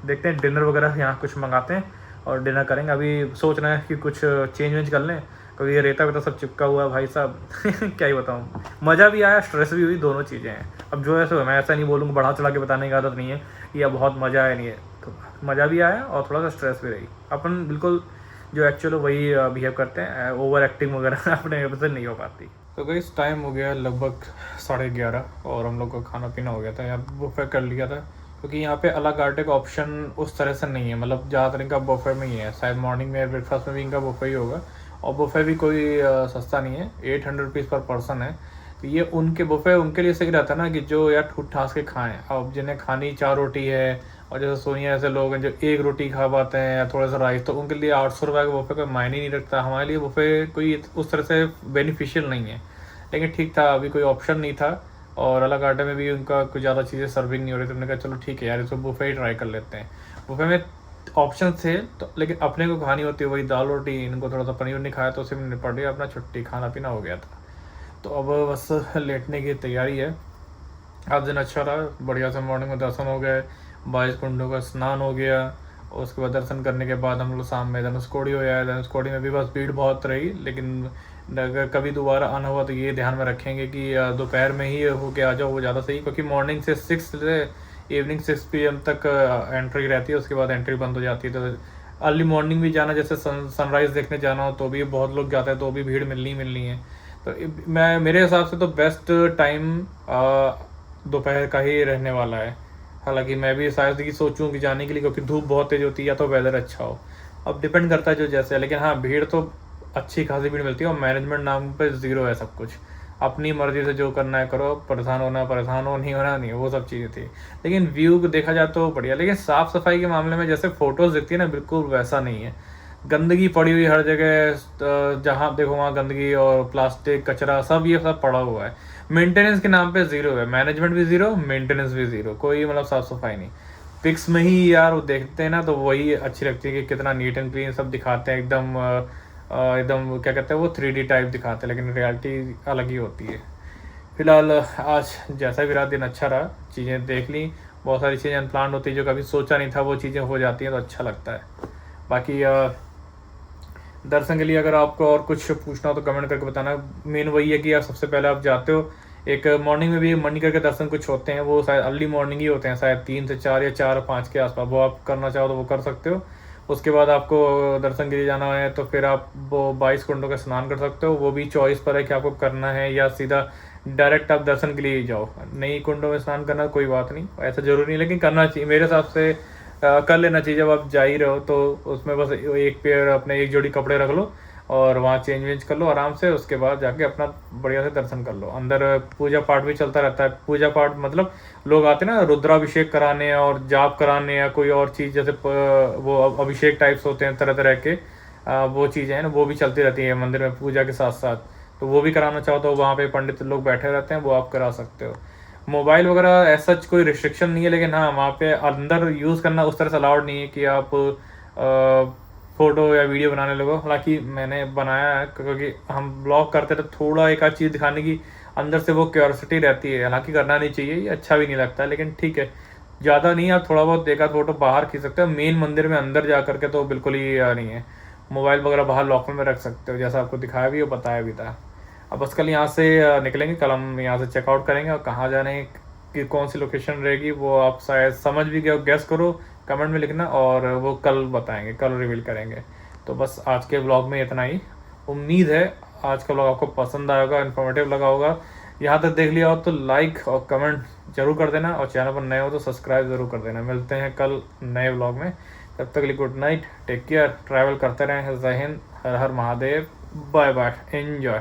देखते हैं डिनर वगैरह यहाँ कुछ मंगाते हैं और डिनर करेंगे। अभी सोच रहे हैं कि कुछ चेंज वेंज कर लें, क्योंकि ये रेता वेता सब चिपका हुआ है भाई साहब। क्या ही बताऊँ, मज़ा भी आया स्ट्रेस भी हुई, दोनों चीज़ें हैं। अब जो है सो मैं ऐसा नहीं बोलूँगा, बढ़ा चढ़ा के बताने की आदत नहीं है कि अब बहुत मज़ा आया, नहीं है, तो मज़ा भी आया और थोड़ा सा स्ट्रेस भी रही। अपन बिल्कुल जो एक्चुअल वही बिहेव करते हैं, ओवर एक्टिंग वगैरह अपने से नहीं हो पाती। तो गाइस टाइम हो गया लगभग 11:30 और हम लोग का खाना पीना हो गया था, यहाँ बुफे कर लिया था, क्योंकि यहाँ पे अलग आर्टे का ऑप्शन उस तरह से नहीं है, मतलब ज़्यादातर इनका बुफे में ही है। शायद मॉर्निंग में ब्रेकफास्ट में भी इनका बुफे ही होगा, और बुफे भी कोई सस्ता नहीं है, 800 रुपीज़ पर पर्सन है। तो ये उनके बुफे उनके लिए सही रहता है ना, कि जो यार ठूठ ठास के खाएँ। अब जिन्हें खानी 4 रोटी है, और जैसे सोनिया ऐसे लोग हैं जो 1 रोटी खा पाते हैं या थोड़ा सा राइस, तो उनके लिए 800 रुपये का बुफे कोई मायने नहीं रखता। हमारे लिए बुफे कोई उस तरह से बेनिफिशियल नहीं है, लेकिन ठीक था, अभी कोई ऑप्शन नहीं था, और अलग आटे में भी उनका कुछ ज़्यादा चीज़ें सर्विंग नहीं हो रही, तो हमने कहा चलो ठीक है यार, इसको बुफे ही ट्राई कर लेते हैं। बुफे में ऑप्शन थे तो, लेकिन अपने को खानी होती है वही दाल रोटी, इनको थोड़ा सा पनीर नहीं खाया, तो उसी में निपट गया अपना, छुट्टी, खाना पीना हो गया था। तो अब बस लेटने की तैयारी है। आज दिन अच्छा रहा, बढ़िया से मॉर्निंग में दर्शन हो गए, 22 कुंडों का स्नान हो गया, और उसके बाद दर्शन करने के बाद हम लोग शाम में धनुषकोडी हो आए। धनुषकोडी में भी बस भीड़ बहुत रही, लेकिन अगर कभी दोबारा आना हुआ तो ये ध्यान में रखेंगे कि दोपहर में ही होके आ जाओ, वो ज़्यादा सही, क्योंकि मॉर्निंग से 6 से इवनिंग 6 PM तक एंट्री रहती है, उसके बाद एंट्री बंद हो जाती है। तो अर्ली मॉर्निंग भी जाना, जैसे सनराइज़ देखने जाना हो तो भी बहुत लोग जाते हैं, तो भी भीड़ मिलनी है। तो मैं मेरे हिसाब से तो बेस्ट टाइम दोपहर का ही रहने वाला है। हालांकि मैं भी शायद ही सोचूं कि जाने के लिए, क्योंकि धूप बहुत तेज होती है या तो वेदर अच्छा हो, अब डिपेंड करता है जो जैसे है। लेकिन हाँ, भीड़ तो अच्छी खासी भीड़ मिलती है, और मैनेजमेंट नाम पे ज़ीरो है सब कुछ, अपनी मर्जी से जो करना है करो, परेशान हो, नहीं होना नहीं, वो सब चीज़ें थी। लेकिन व्यू को देखा जाए तो बढ़िया, लेकिन साफ़ सफाई के मामले में जैसे फ़ोटोज़ दिखती है ना, बिल्कुल वैसा नहीं है। गंदगी पड़ी हुई हर जगह, जहाँ देखो वहाँ गंदगी और प्लास्टिक कचरा सब ये सब पड़ा हुआ है। मेंटेनेंस के नाम पे ज़ीरो है, मैनेजमेंट भी ज़ीरो, मेंटेनेंस भी ज़ीरो, कोई मतलब साफ़ सफाई नहीं। पिक्स में ही यार वो देखते हैं ना, तो वही अच्छी लगती है कि कितना नीट एंड क्लीन सब दिखाते हैं, एकदम क्या कहते हैं वो 3D टाइप दिखाते हैं, लेकिन रियलिटी अलग ही होती है। फिलहाल आज जैसा भी रहा, दिन अच्छा रहा, चीज़ें देख ली, बहुत सारी चीज़ें अनप्लान्ड होती है, जो कभी सोचा नहीं था वो चीज़ें हो जाती हैं, तो अच्छा लगता है। बाकी दर्शन के लिए अगर आपको और कुछ पूछना हो तो कमेंट करके बताना। मेन वही है कि आप सबसे पहले आप जाते हो, एक मॉर्निंग में भी मनी करके दर्शन कुछ होते हैं, वो शायद अर्ली मॉर्निंग ही होते हैं, शायद 3 से 4 या 4-5 के आसपास, वो आप करना चाहो तो वो कर सकते हो। उसके बाद आपको दर्शन के लिए जाना है तो फिर आप वो 22 कुंडों का स्नान कर सकते हो, वो भी चॉइस पर है कि आपको करना है या सीधा डायरेक्ट आप दर्शन के लिए ही जाओ। नई कुंडों में स्नान करना कोई बात नहीं, ऐसा ज़रूरी नहीं, लेकिन करना चाहिए मेरे हिसाब से, कर लेना चाहिए। जब आप जा ही रहो तो उसमें बस एक पेयर अपने एक जोड़ी कपड़े रख लो और वहाँ चेंज वेंज कर लो आराम से, उसके बाद जाके अपना बढ़िया से दर्शन कर लो। अंदर पूजा पाठ भी चलता रहता है, पूजा पाठ मतलब लोग आते हैं ना रुद्राभिषेक कराने और जाप कराने या कोई और चीज़, जैसे वो अभिषेक टाइप्स होते हैं तरह तरह के, वो चीज़ें हैं ना, वो भी चलती रहती है मंदिर में पूजा के साथ साथ। तो वो भी कराना चाहो तो वहाँ पे पंडित लोग बैठे रहते हैं, वो आप करा सकते हो। मोबाइल वगैरह ऐसा कोई रिस्ट्रिक्शन नहीं है, लेकिन हाँ वहाँ पे अंदर यूज़ करना उस तरह से अलाउड नहीं है कि आप फ़ोटो या वीडियो बनाने लगो। हालांकि मैंने बनाया है, क्योंकि हम ब्लॉग करते तो थोड़ा एक आध चीज़ दिखाने की अंदर से वो क्यूरियोसिटी रहती है। हालांकि करना नहीं चाहिए, ये अच्छा भी नहीं लगता, लेकिन ठीक है, ज़्यादा नहीं, आप थोड़ा बहुत देखा फ़ोटो बाहर खींच सकते हो। मेन मंदिर में अंदर जा करके तो बिल्कुल ही नहीं है। मोबाइल वगैरह बाहर लॉकर में रख सकते हो, जैसा आपको दिखाया भी और बताया भी था। अब बस कल यहाँ से निकलेंगे, कल हम यहाँ से चेकआउट करेंगे, और कहाँ जाने की कौन सी लोकेशन रहेगी वो आप शायद समझ भी गए, गेस करो, कमेंट में लिखना, और वो कल बताएंगे, कल रिवील करेंगे। तो बस आज के व्लॉग में इतना ही। उम्मीद है आज का व्लॉग आपको पसंद आया होगा, इन्फॉर्मेटिव लगा होगा। यहाँ तक देख लिया हो तो लाइक और कमेंट जरूर कर देना, और चैनल पर नए हो तो सब्सक्राइब जरूर कर देना। मिलते हैं कल नए व्लॉग में, तब तक के लिए good night, take care, travel करते रहें। जय हिंद, हर हर महादेव, बाय बाय, एंजॉय।